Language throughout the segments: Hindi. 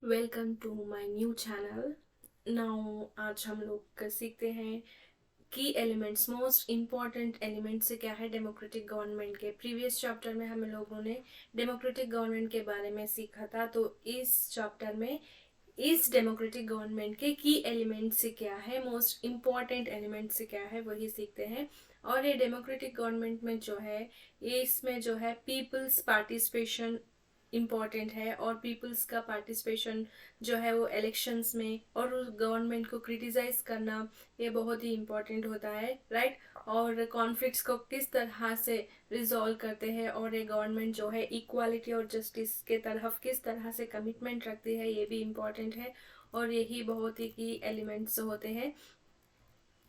Welcome to my new channel. Now आज हम लोग सीखते हैं की एलिमेंट्स, मोस्ट इम्पॉर्टेंट एलिमेंट्स क्या है डेमोक्रेटिक गवर्नमेंट के। प्रीवियस चैप्टर में हम लोगों ने डेमोक्रेटिक गवर्नमेंट के बारे में सीखा था, तो इस चैप्टर में इस डेमोक्रेटिक गवर्नमेंट के की एलिमेंट्स से क्या है, मोस्ट इम्पॉर्टेंट एलिमेंट्स से क्या है, वही सीखते हैं। और ये डेमोक्रेटिक गवर्नमेंट में जो है, ये इसमें जो है पीपल्स पार्टिसिपेशन इम्पॉर्टेंट है। और पीपल्स का पार्टिसिपेशन जो है वो इलेक्शंस में और उस गवर्नमेंट को क्रिटिसाइज करना, ये बहुत ही इम्पोर्टेंट होता है, राइट। और कॉन्फ्लिक्ट्स को किस तरह से रिजॉल्व करते हैं और ये गवर्नमेंट जो है इक्वालिटी और जस्टिस के तरफ किस तरह से कमिटमेंट रखती है, ये भी इम्पोर्टेंट है। और यही बहुत ही की एलिमेंट्स होते हैं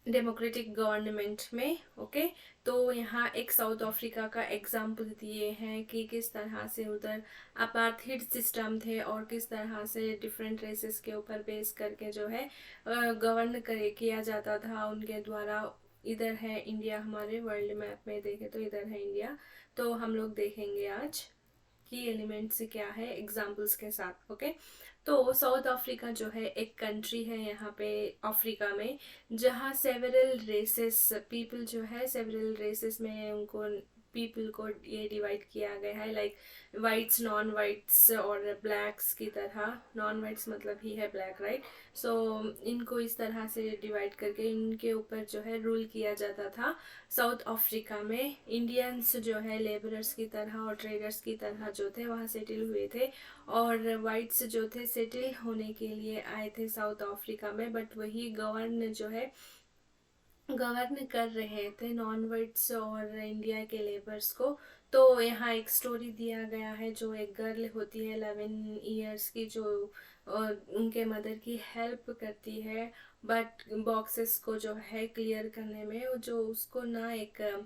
डेमोक्रेटिक गवर्नमेंट में। ओके, तो यहाँ एक साउथ अफ्रीका का एग्जाम्पल दिए हैं कि किस तरह से उधर अपार्थीड सिस्टम थे और किस तरह से डिफरेंट रेसेस के ऊपर बेस करके जो है गवर्न करे किया जाता था उनके द्वारा। इधर है इंडिया, हमारे वर्ल्ड मैप में देखें तो इधर है इंडिया। तो हम लोग देखेंगे आज की एलिमेंट्स क्या है एग्जाम्पल्स के साथ। ओके, तो साउथ अफ्रीका जो है एक कंट्री है यहाँ पे अफ्रीका में, जहाँ सेवरल रेसेस पीपल जो है सेवरल रेसेस में उनको पीपल को ये डिवाइड किया गया है, लाइक वाइट्स, नॉन वाइट्स और ब्लैक्स की तरह। नॉन वाइट्स मतलब ही है ब्लैक, राइट। सो इनको इस तरह से डिवाइड करके इनके ऊपर जो है रूल किया जाता था साउथ अफ्रीका में। इंडियंस जो है लेबरर्स की तरह और ट्रेडर्स की तरह जो थे वहाँ सेटल हुए थे, और वाइट्स जो थे सेटल होने के लिए आए थे साउथ अफ्रीका में, बट वही गवर्न कर रहे थे नॉन वाइट्स और इंडिया के लेबर्स को। तो यहाँ एक स्टोरी दिया गया है, जो एक गर्ल होती है 11 इयर्स की, जो उनके मदर की हेल्प करती है बट बॉक्सेस को जो है क्लियर करने में, जो उसको ना एक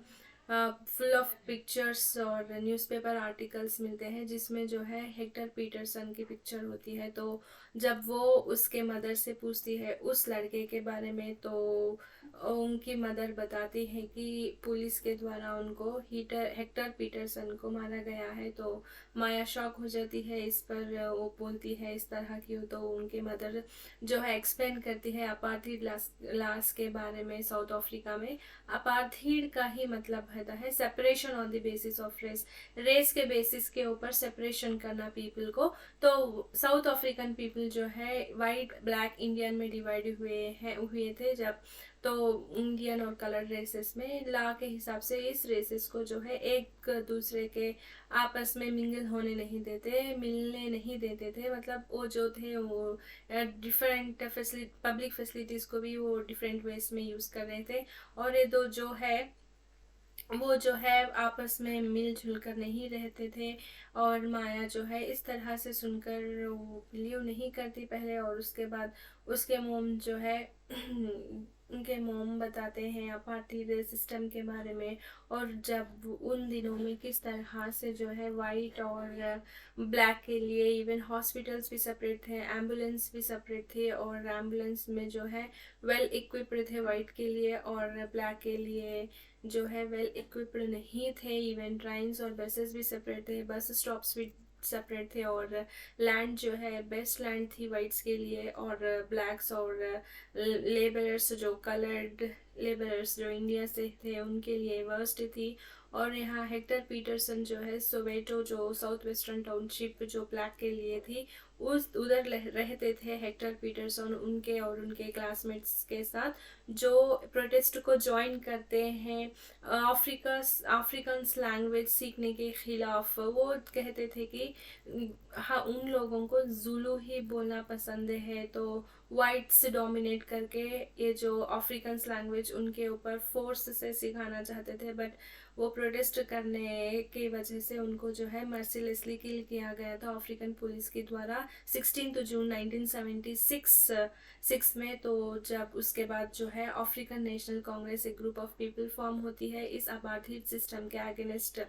फुल ऑफ पिक्चर्स और न्यूज़पेपर आर्टिकल्स मिलते हैं जिसमें जो है हेक्टर पीटरसन की पिक्चर होती है। तो जब वो उसके मदर से पूछती है उस लड़के के बारे में, तो उनकी मदर बताती है कि पुलिस के द्वारा उनको हेक्टर पीटरसन को मारा गया है। तो माया शॉक हो जाती है इस पर, वो बोलती है इस तरह की। तो उनके मदर जो है एक्सप्लेन करती है अपार्थीड लास के बारे में। साउथ अफ्रीका में अपार्थीड का ही मतलब होता है separation on the basis of race, race के बेसिस के ऊपर सेपरेशन करना पीपल को। तो साउथ अफ्रीकन पीपल जो है वाइट, ब्लैक, इंडियन में डिवाइड हुए थे जब। तो इंडियन और कलर रेसेस में ला के हिसाब से इस रेसेस को जो है एक दूसरे के आपस में मिंगल होने नहीं देते, मिलने नहीं देते थे। मतलब वो जो थे वो डिफरेंट पब्लिक फैसिलिटीज़ को भी वो डिफरेंट वेज में यूज़ कर रहे थे। और ये दो जो है वो जो है आपस में मिलजुल कर नहीं रहते थे। और माया जो है इस तरह से सुनकर वो बिलीव नहीं करती पहले, और उसके बाद उसके मोम जो है उनके मोम बताते हैं अपार्थीड सिस्टम के बारे में। और जब उन दिनों में किस तरह से जो है वाइट और ब्लैक के लिए इवन हॉस्पिटल्स भी सेपरेट थे, एम्बुलेंस भी सेपरेट थे, और एम्बुलेंस में जो है वेल इक्विप्ड थे वाइट के लिए, और ब्लैक के लिए जो है वेल इक्विप्ड नहीं थे। इवन ट्रेन्स और बसेस भी सेपरेट थे, बस स्टॉप्स भी सेपरेट थे। और लैंड जो है बेस्ट लैंड थी वाइट्स के लिए, और ब्लैक्स और लेबरर्स जो कलर्ड लेबरर्स जो इंडिया से थे उनके लिए वर्स्ट थी। और यहाँ हेक्टर पीटरसन जो है सोवेटो जो साउथ वेस्टर्न टाउनशिप जो ब्लैक के लिए थी, उस उधर रहते थे हेक्टर पीटरसन उनके और उनके क्लासमेट्स के साथ, जो प्रोटेस्ट को ज्वाइन करते हैं अफ्रीकन लैंग्वेज सीखने के खिलाफ। वो कहते थे कि हाँ उन लोगों को जुलू ही बोलना पसंद है, तो वाइट्स डोमिनेट करके ये जो अफ्रीकन लैंग्वेज उनके ऊपर फोर्स से सिखाना चाहते थे। बट वो प्रोटेस्ट करने की वजह से उनको जो है मर्सीलेसली किल किया गया था अफ्रीकन पुलिस के द्वारा 16 जून 1976 में। तो जब उसके बाद जो है अफ्रीकन नेशनल कांग्रेस एक ग्रुप ऑफ पीपल फॉर्म होती है इस अपार्थीड सिस्टम के अगेंस्ट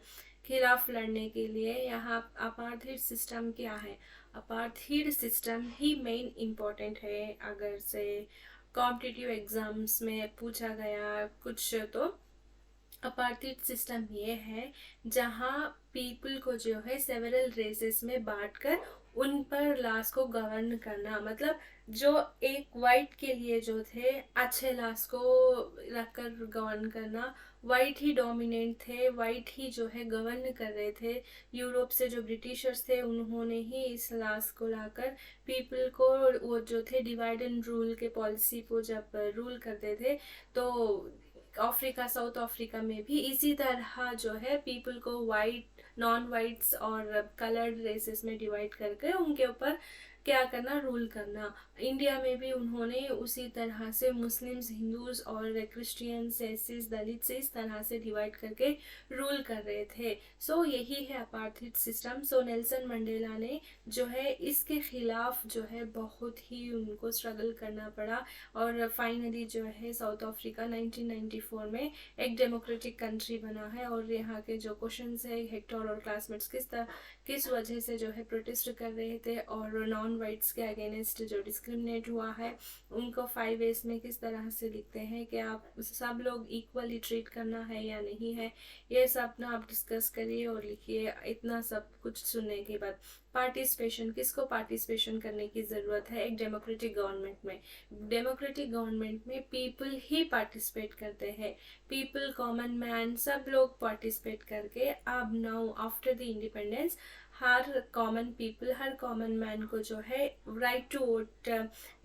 खिलाफ लड़ने के लिए। यहाँ अपार्थीड सिस्टम क्या है, अपार्थीड सिस्टम ही मेन इम्पोर्टेंट है। अगर से कॉम्पिटिटिव एग्जाम्स में पूछा गया कुछ, तो अपार्थाइड सिस्टम ये है जहाँ पीपल को जो है सेवरल रेसेस में बांटकर उन पर लॉस को गवर्न करना, मतलब जो एक वाइट के लिए जो थे अच्छे लॉस को रखकर गवर्न करना, वाइट ही डोमिनेंट थे, वाइट ही जो है गवर्न कर रहे थे। यूरोप से जो ब्रिटिशर्स थे उन्होंने ही इस लॉस को लाकर पीपल को, वो जो थे डिवाइड एंड रूल के पॉलिसी को जब रूल करते थे, तो अफ्रीका, साउथ अफ्रीका में भी इसी तरह जो है पीपल को वाइट, नॉन वाइट्स और कलर्ड रेसेस में डिवाइड करके उनके ऊपर क्या करना, रूल करना। इंडिया में भी उन्होंने उसी तरह से मुस्लिम्स, हिंदूज और क्रिश्चियंस, एसिस, दलित से इस तरह से डिवाइड करके रूल कर रहे थे। सो यही है अपार्थाइड सिस्टम। सो नेल्सन मंडेला ने जो है इसके खिलाफ जो है बहुत ही उनको स्ट्रगल करना पड़ा, और फाइनली जो है साउथ अफ्रीका 1994 में एक डेमोक्रेटिक कंट्री बना है। और यहाँ के जो क्वेश्चंस है, हेक्टर और क्लासमेट्स किस वजह से जो है प्रोटेस्ट कर रहे थे और नॉन वाइट्स के अगेंस्ट जो डिस्क्रिमिनेट हुआ है उनको 5 वेज में किस तरह से लिखते हैं कि आप सब लोग इक्वली ट्रीट करना है या नहीं है, ये सब ना आप डिस्कस करिए और लिखिए। इतना सब कुछ सुनने के बाद पार्टिसिपेशन, किसको पार्टिसिपेशन करने की ज़रूरत है एक डेमोक्रेटिक गवर्नमेंट में? डेमोक्रेटिक गवर्नमेंट में पीपल ही पार्टिसिपेट करते हैं, पीपल, कॉमन मैन, सब लोग पार्टिसिपेट करके अब now after the independence her common people, her common man को जो है राइट टू वोट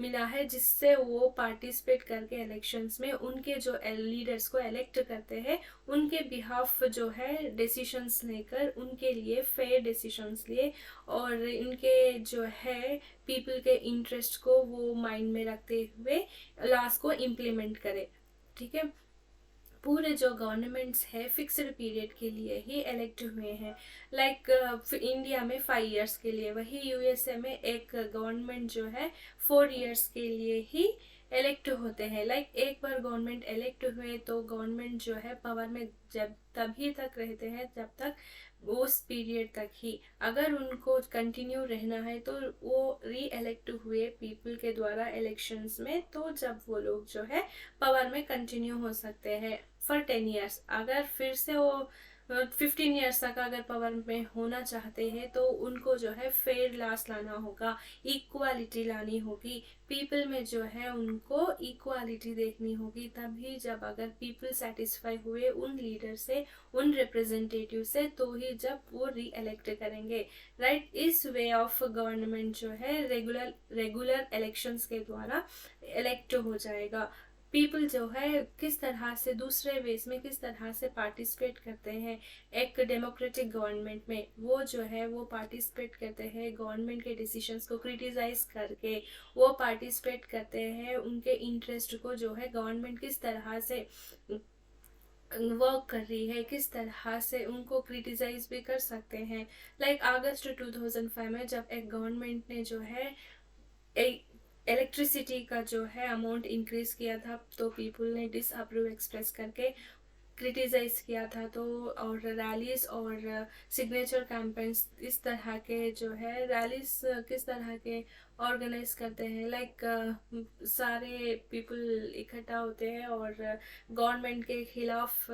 मिला है, जिससे वो पार्टिसिपेट करके इलेक्शंस में उनके जो लीडर्स को इलेक्ट करते हैं उनके बिहाफ जो है डिसीशंस लेकर, उनके लिए फेयर डिसीशंस लिए और इनके जो है पीपल के इंटरेस्ट को वो माइंड में रखते हुए लॉस को इम्प्लीमेंट करे। ठीक है, पूरे जो गवर्नमेंट्स है फिक्स्ड पीरियड के लिए ही इलेक्ट हुए हैं। लाइक इंडिया में 5 इयर्स के लिए, वही यूएसए में एक गवर्नमेंट जो है 4 इयर्स के लिए ही इलेक्ट होते हैं। लाइक एक बार गवर्नमेंट इलेक्ट हुए तो गवर्नमेंट जो है पावर में जब तभी तक रहते हैं जब तक उस पीरियड तक ही, अगर उनको कंटिन्यू रहना है तो वो री इलेक्ट हुए पीपल के द्वारा इलेक्शंस में, तो जब वो लोग जो है पावर में कंटिन्यू हो सकते हैं फॉर 10 ईयर्स। अगर फिर से वो 15 ईयर्स तक अगर पावर में होना चाहते हैं तो उनको जो है फेयर लॉस लाना होगा, इक्वालिटी लानी होगी, पीपल में जो है उनको इक्वालिटी देखनी होगी। तभी जब अगर पीपल सेटिस्फाई हुए उन लीडर से, उन रिप्रेजेंटेटिव से, तो ही जब वो री इलेक्ट करेंगे। राइट, इस वे ऑफ गवर्नमेंट जो है रेगुलर इलेक्शंस के द्वारा इलेक्ट हो जाएगा। पीपल जो है किस तरह से दूसरे वेज में किस तरह से पार्टिसिपेट करते हैं एक डेमोक्रेटिक गवर्नमेंट में, वो जो है वो पार्टिसिपेट करते हैं गवर्नमेंट के डिसीजंस को क्रिटिसाइज करके, वो पार्टिसिपेट करते हैं उनके इंटरेस्ट को जो है गवर्नमेंट किस तरह से वर्क कर रही है, किस तरह से उनको क्रिटिसाइज भी कर सकते हैं। लाइक अगस्त 2005 में जब एक गवर्नमेंट ने जो है इलेक्ट्रिसिटी का जो है अमाउंट इंक्रीज किया था तो पीपल ने डिसअप्रूव एक्सप्रेस करके क्रिटिसाइज किया था। तो और रैलीज और सिग्नेचर कैंपेन्स इस तरह के जो है रैलीज किस तरह के ऑर्गेनाइज करते हैं, लाइक सारे पीपल इकट्ठा होते हैं और गवर्नमेंट के खिलाफ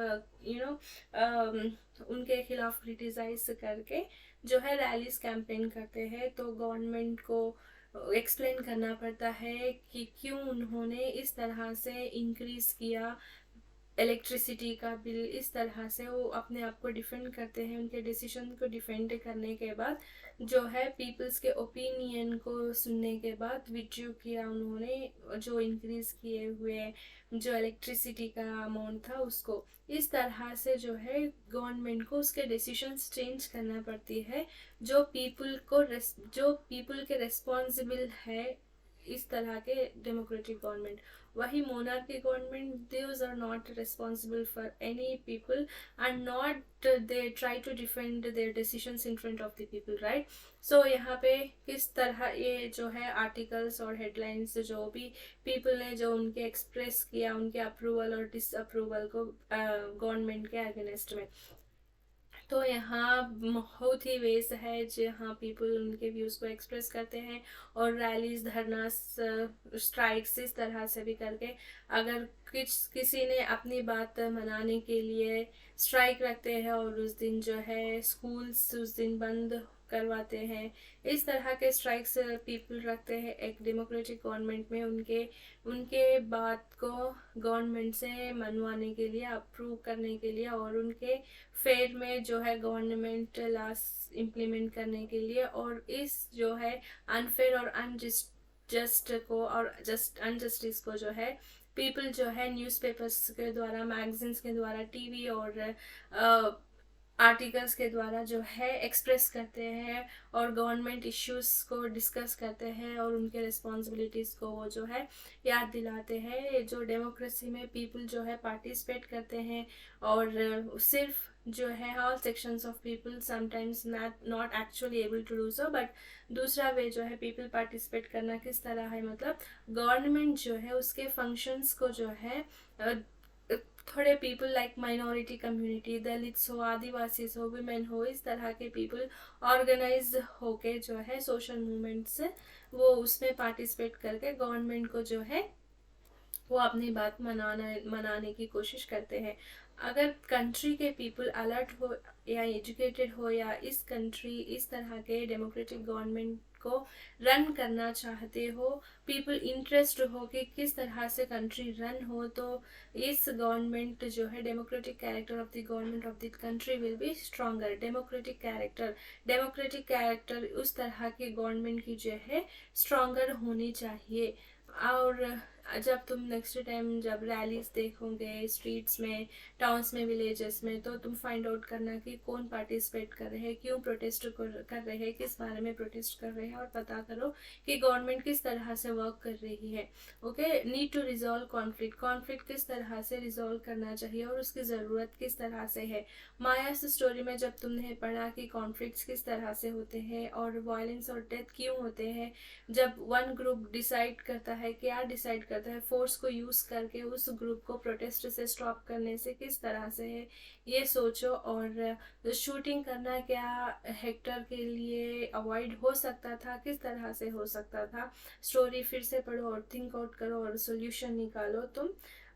उनके खिलाफ क्रिटिसाइज करके जो है रैलीज कैंपेन करते हैं। तो गवर्नमेंट को एक्सप्लेन करना पड़ता है कि क्यों उन्होंने इस तरह से इंक्रीज किया इलेक्ट्रिसिटी का बिल। इस तरह से वो अपने आप को डिफेंड करते हैं, उनके डिसीजन को डिफेंड करने के बाद जो है पीपल्स के ओपिनियन को सुनने के बाद विड्रू किया उन्होंने जो इंक्रीज किए हुए जो इलेक्ट्रिसिटी का अमाउंट था उसको। इस तरह से जो है गवर्नमेंट को उसके डिसीजंस चेंज करना पड़ती है जो पीपल के रेस्पॉन्सिबल है। इस तरह के डेमोक्रेटिक गवर्नमेंट, वही monarchy government, those are not responsible for any people and not they try to defend their decisions in front of the people, right? So यहाँ पे किस तरह ये जो है आर्टिकल्स और हेडलाइंस जो भी पीपल ने जो उनके एक्सप्रेस किया उनके अप्रूवल और डिसअप्रूवल को गवर्नमेंट के अगेंस्ट में। तो यहाँ बहुत ही वेज है जहाँ पीपल उनके व्यूज़ को एक्सप्रेस करते हैं, और रैलीज, धरना, स्ट्राइक्स इस तरह से भी करके अगर किसी ने अपनी बात मनाने के लिए स्ट्राइक रखते हैं, और उस दिन जो है स्कूल्स उस दिन बंद करवाते हैं। इस तरह के स्ट्राइक्स पीपल रखते हैं एक डेमोक्रेटिक गवर्नमेंट में, उनके उनके बात को गवर्नमेंट से मनवाने के लिए, अप्रूव करने के लिए, और उनके फेयर में जो है गवर्नमेंट लॉस इम्प्लीमेंट करने के लिए, और इस जो है अनफेयर और जस्ट को और जस्ट अनजस्टिस को जो है पीपल जो है न्यूज़पेपर्स के द्वारा, मैगजीन्स के द्वारा, टीवी और आर्टिकल्स के द्वारा जो है एक्सप्रेस करते हैं, और गवर्नमेंट इश्यूज को डिस्कस करते हैं, और उनके रिस्पॉन्सिबिलिटीज़ को वो जो है याद दिलाते हैं। जो डेमोक्रेसी में पीपल जो है पार्टिसिपेट करते हैं, और सिर्फ जो है all sections of people sometimes not actually able to do so, but दूसरा वे जो है पीपल पार्टिसिपेट करना किस तरह है, मतलब गवर्नमेंट जो है उसके फंक्शंस को जो है थोड़े people like minority community, Dalits हो, आदिवासी हो, वुमेन हो, इस तरह के पीपल ऑर्गेनाइज होके जो है सोशल मूवमेंट से वो उसमें पार्टिसिपेट करके गवर्नमेंट को जो है वो अपनी बात मनाने की कोशिश करते हैं। अगर कंट्री के पीपल अलर्ट हो या एजुकेटेड हो, या इस कंट्री इस तरह के डेमोक्रेटिक गवर्नमेंट को रन करना चाहते हो, पीपल इंटरेस्ट हो कि किस तरह से कंट्री रन हो, तो इस गवर्नमेंट जो है democratic character of the government of the country will be stronger. Democratic character उस तरह के गवर्नमेंट की जो है स्ट्रॉन्गर होनी चाहिए। और जब तुम नेक्स्ट टाइम जब रैलीज देखोगे स्ट्रीट्स में, टाउन्स में, विलेजेस में, तो तुम फाइंड आउट करना कि कौन पार्टिसिपेट कर रहे हैं, क्यों प्रोटेस्ट कर रहे हैं, किस बारे में प्रोटेस्ट कर रहे हैं, और पता करो कि गवर्नमेंट किस तरह से वर्क कर रही है। Okay, need to resolve conflict किस तरह से रिजॉल्व करना चाहिए और उसकी ज़रूरत किस तरह से है। मायास स्टोरी में जब तुमने पढ़ा कि कॉन्फ्लिक्ट्स किस तरह से होते हैं और वायलेंस और डेथ क्यों होते हैं, जब वन ग्रुप डिसाइड करता है, क्या डिसाइड करता है, फोर्स को यूज करके उस ग्रुप को प्रोटेस्ट से स्टॉप करने से किस तरह से है, ये सोचो। और शूटिंग करना क्या हेक्टर के लिए अवॉइड हो सकता था, किस तरह से हो सकता था, स्टोरी फिर से पढ़ो और थिंक आउट करो और सोल्यूशन निकालो तुम।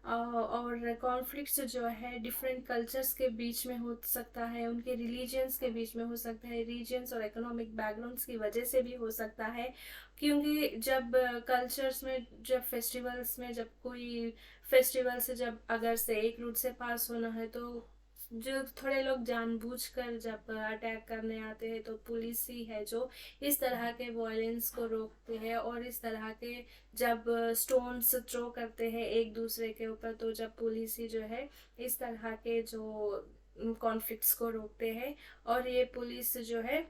और कॉन्फ्लिक्ट्स जो है डिफरेंट कल्चर्स के बीच में हो सकता है, उनके रिलीजियंस के बीच में हो सकता है, रीजन्स और इकोनॉमिक बैकग्राउंड्स की वजह से भी हो सकता है। क्योंकि जब कल्चर्स में, जब फेस्टिवल्स में, जब कोई फेस्टिवल से जब अगर से एक रूट से पास होना है, तो जो थोड़े लोग जानबूझकर जब अटैक करने आते हैं, तो पुलिस ही है जो इस तरह के वायलेंस को रोकते हैं। और इस तरह के जब स्टोन्स थ्रो करते हैं एक दूसरे के ऊपर, तो जब पुलिस ही जो है इस तरह के जो कॉन्फ्लिक्ट्स को रोकते हैं। और ये पुलिस जो है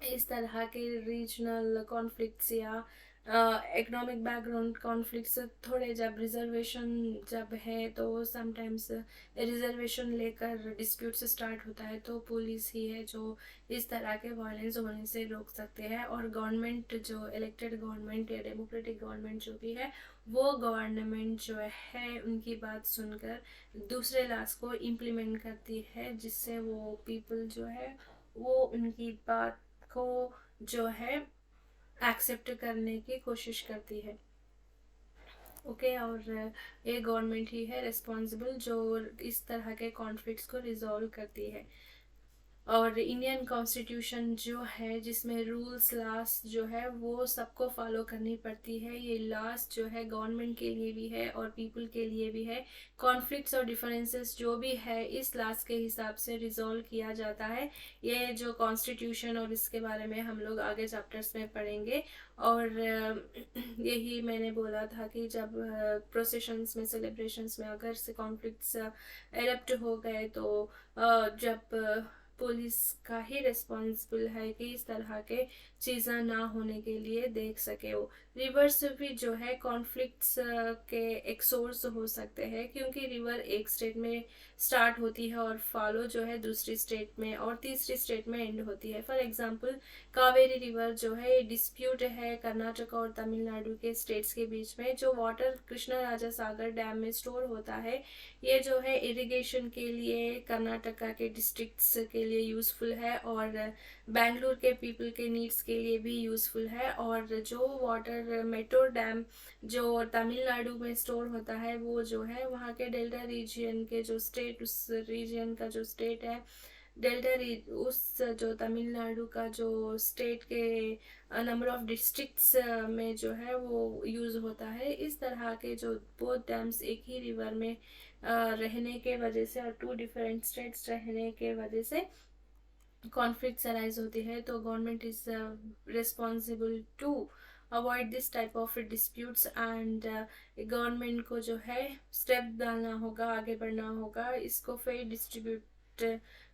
इस तरह के रीजनल कॉन्फ्लिक्ट्स या इकोनॉमिक बैकग्राउंड कॉन्फ्लिक्ट्स, थोड़े जब रिजर्वेशन जब है, तो समटाइम्स रिजर्वेशन लेकर डिस्प्यूट्स स्टार्ट होता है, तो पुलिस ही है जो इस तरह के वायलेंस होने से रोक सकते हैं। और गवर्नमेंट जो इलेक्टेड गवर्नमेंट या डेमोक्रेटिक गवर्नमेंट जो भी है, वो गवर्नमेंट जो है उनकी बात सुनकर दूसरे लॉज को इम्प्लीमेंट करती है, जिससे वो पीपल जो है वो उनकी बात को जो है एक्सेप्ट करने की कोशिश करती है। ओके, और ये गवर्नमेंट ही है रिस्पॉन्सिबल जो इस तरह के कॉन्फ्लिक्ट्स को रिजॉल्व करती है। और इंडियन कॉन्स्टिट्यूशन जो है, जिसमें रूल्स लॉस जो है वो सबको फॉलो करनी पड़ती है। ये लॉस जो है गवर्नमेंट के लिए भी है और पीपल के लिए भी है। कॉन्फ्लिक्ट्स और डिफरेंसेस जो भी है इस लॉस के हिसाब से रिजॉल्व किया जाता है। ये जो कॉन्स्टिट्यूशन और इसके बारे में हम लोग आगे चैप्टर्स में पढ़ेंगे। और यही मैंने बोला था कि जब प्रोसेशंस में, सेलिब्रेशंस में अगर से कॉन्फ्लिक्ट्स एरप्ट हो गए, तो जब पुलिस का ही रिस्पॉन्सिबल है कि इस तरह के चीज़ें ना होने के लिए देख सके। वो रिवर्स भी जो है कॉन्फ्लिक्ट्स के एक सोर्स हो सकते हैं, क्योंकि रिवर एक स्टेट में स्टार्ट होती है और फॉलो जो है दूसरी स्टेट में और तीसरी स्टेट में एंड होती है। फॉर एग्जांपल कावेरी रिवर जो है ये डिस्प्यूट है कर्नाटक और तमिलनाडु के स्टेट्स के बीच में। जो वाटर कृष्णा राजा सागर डैम में स्टोर होता है ये जो है इरिगेशन के लिए कर्नाटका के डिस्ट्रिक्ट्स के लिए यूज़फुल है और बेंगलुरु के पीपल के नीड्स के लिए भी यूज़फुल है। और जो वाटर मेट्रो डैम जो तमिलनाडु में स्टोर होता है वो जो है वहाँ के डेल्टा रीजियन के जो स्टेट, उस रीजियन का जो स्टेट है उस जो तमिलनाडु का जो स्टेट के नंबर ऑफ डिस्ट्रिक्ट्स में जो है वो यूज़ होता है। इस तरह के जो बोथ डैम्स एक ही रिवर में रहने के वजह से और टू डिफरेंट स्टेट्स रहने के वजह से कॉन्फ्लिक्ट्स अराइज होती है। तो government is responsible to avoid this type of disputes and government को जो है स्टेप डालना होगा, आगे बढ़ना होगा, इसको फेयर डिस्ट्रीब्यूट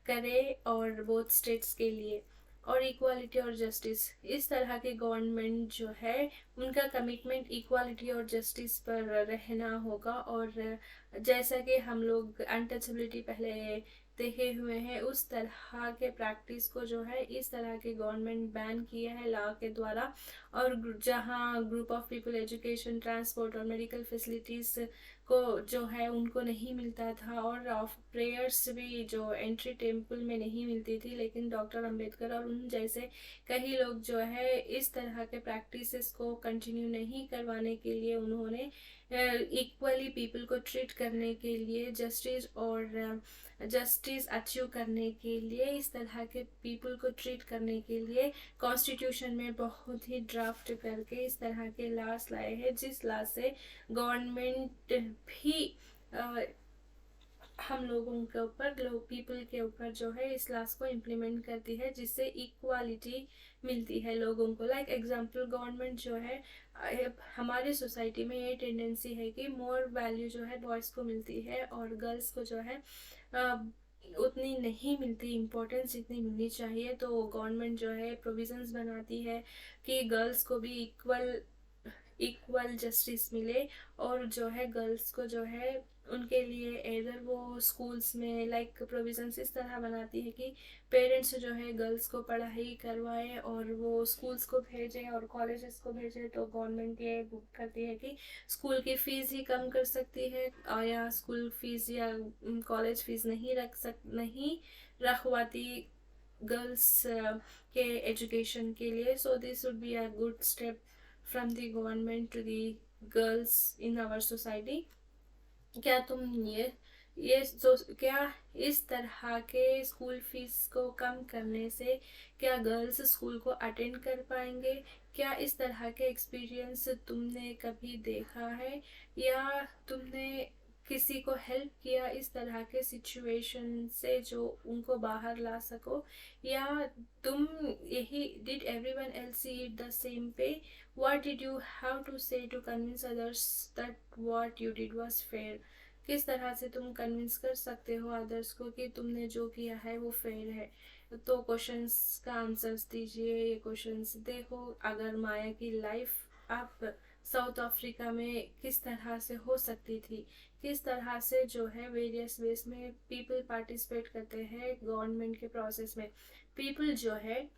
करे और बोथ स्टेट्स के लिए। और इक्वालिटी और जस्टिस, इस तरह के गवर्नमेंट जो है उनका कमिटमेंट इक्वालिटी और जस्टिस पर रहना होगा। और जैसा कि हम लोग अनटचेबिलिटी पहले देखे हुए हैं उस तरह के प्रैक्टिस को जो है इस तरह के गवर्नमेंट बैन किया है लॉ के द्वारा। और जहां group of people education, transport और मेडिकल फैसिलिटीज को जो है उनको नहीं मिलता था और ऑफ प्रेयर्स भी जो एंट्री टेम्पल में नहीं मिलती थी, लेकिन डॉक्टर अंबेडकर और उन जैसे कई लोग जो है इस तरह के प्रैक्टिसेस को कंटिन्यू नहीं करवाने के लिए उन्होंने इक्वली पीपल को ट्रीट करने के लिए जस्टिस अचीव करने के लिए, इस तरह के पीपल को ट्रीट करने के लिए कॉन्स्टिट्यूशन में बहुत ही ड्राफ्ट करके इस तरह के लॉस लाए हैं, जिस लॉ से गवर्नमेंट भी हम लोगों के ऊपर, लोग पीपल के ऊपर जो है इस लॉस को इम्प्लीमेंट करती है, जिससे इक्वालिटी मिलती है लोगों को। लाइक एग्जांपल गवर्नमेंट जो है हमारी सोसाइटी में ये टेंडेंसी है कि मोर वैल्यू जो है बॉयज़ को मिलती है और गर्ल्स को जो है उतनी नहीं मिलती इम्पोर्टेंस जितनी मिलनी चाहिए। तो गवर्नमेंट जो है प्रोविजंस बनाती है कि गर्ल्स को भी इक्वल जस्टिस मिले और जो है गर्ल्स को जो है उनके लिए इधर वो स्कूल्स में लाइक प्रोविजंस इस तरह बनाती है कि पेरेंट्स जो है गर्ल्स को पढ़ाई करवाए और वो स्कूल्स को भेजें और कॉलेजेस को भेजें। तो गवर्नमेंट ये करती है कि स्कूल की फ़ीस ही कम कर सकती है या स्कूल फीस या कॉलेज फीस नहीं रखवाती गर्ल्स के एजुकेशन के लिए। So this would be a good step from the government to the girls in our society. क्या तुम क्या इस तरह के स्कूल फीस को कम करने से क्या गर्ल्स स्कूल को अटेंड कर पाएंगे? क्या इस तरह के एक्सपीरियंस तुमने कभी देखा है या तुमने किसी को हेल्प किया इस तरह के सिचुएशन से जो उनको बाहर ला सको? या तुम यही did everyone else see it the same way? What did you have to say to convince others that what you did was fair? किस तरह से तुम कन्विंस कर सकते हो अदर्स को कि तुमने जो किया है वो फेयर है? तो क्वेश्चंस का आंसर्स दीजिए। ये क्वेश्चंस देखो, अगर माया की लाइफ आप साउथ अफ्रीका में किस तरह से हो सकती थी, किस तरह से जो है वेरियस वेज में पीपल पार्टिसिपेट करते हैं गवर्नमेंट के प्रोसेस में। पीपल जो है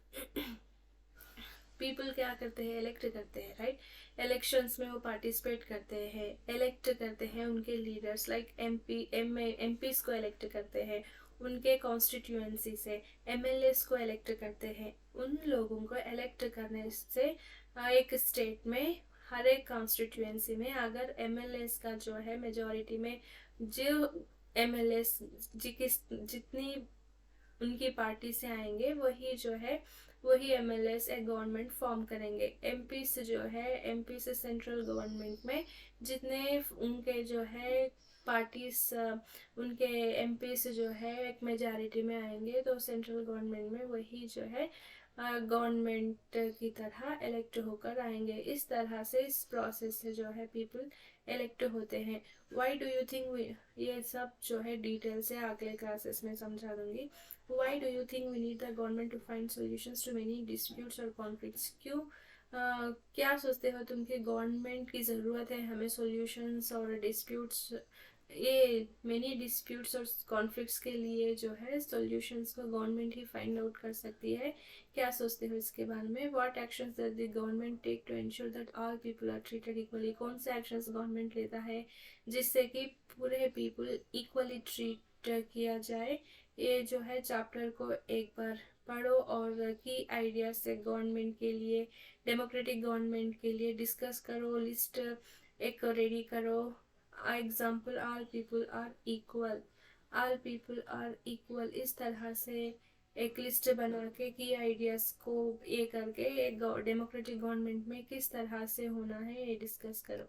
पीपल क्या करते हैं, इलेक्ट करते हैं, राइट? इलेक्शंस में वो पार्टिसिपेट करते हैं, इलेक्ट करते हैं उनके लीडर्स, लाइक एमपीज को इलेक्ट करते हैं उनके कॉन्स्टिट्यूएंसी से, एमएलएस को इलेक्ट करते हैं। उन लोगों को इलेक्ट करने से एक स्टेट में हर एक कॉन्स्टिट्यूएंसी में अगर एमएलएस का जो है मेजॉरिटी में जो एमएलएस जितनी उनकी पार्टी से आएंगे वही एमएलएस एक गवर्नमेंट फॉर्म करेंगे। एमपी से जो है एमपी से सेंट्रल गवर्नमेंट में जितने उनके जो है पार्टीज उनके एमपी से जो है एक मेजॉरिटी में आएंगे तो सेंट्रल गवर्नमेंट में वही जो है गवर्नमेंट की तरह इलेक्ट होकर आएंगे। इस तरह से इस प्रोसेस से जो है पीपल इलेक्ट होते हैं। व्हाई डू यू थिंक, ये सब जो है डिटेल से अगले क्लासेस में समझा दूंगी। Why do you think we need the government to find solutions to many disputes और कॉन्फ्लिक्ट्स? क्यों क्या सोचते हो तुम कि गवर्नमेंट की ज़रूरत है हमें सॉल्यूशंस और डिस्प्यूट्स ये मेनी डिस्प्यूट्स और कॉन्फ्लिक्ट्स के लिए जो है सॉल्यूशंस को गवर्नमेंट ही फाइंड आउट कर सकती है। क्या सोचते हो इसके बारे में? What actions that the government take to ensure that all people are treated equally? कौन से एक्शंस गवर्नमेंट लेता है जिससे कि पूरे पीपल इक्वली ट्रीट किया जाए? ये जो है चैप्टर को एक बार पढ़ो और की आइडिया से गवर्नमेंट के लिए, डेमोक्रेटिक गवर्नमेंट के लिए डिस्कस करो, लिस्ट एक रेडी करो। Example, all people are equal, all people are equal, इस तरह से एक लिस्ट बना के की आइडियाज को ये करके एक डेमोक्रेटिक गवर्नमेंट में किस तरह से होना है ये डिस्कस करो।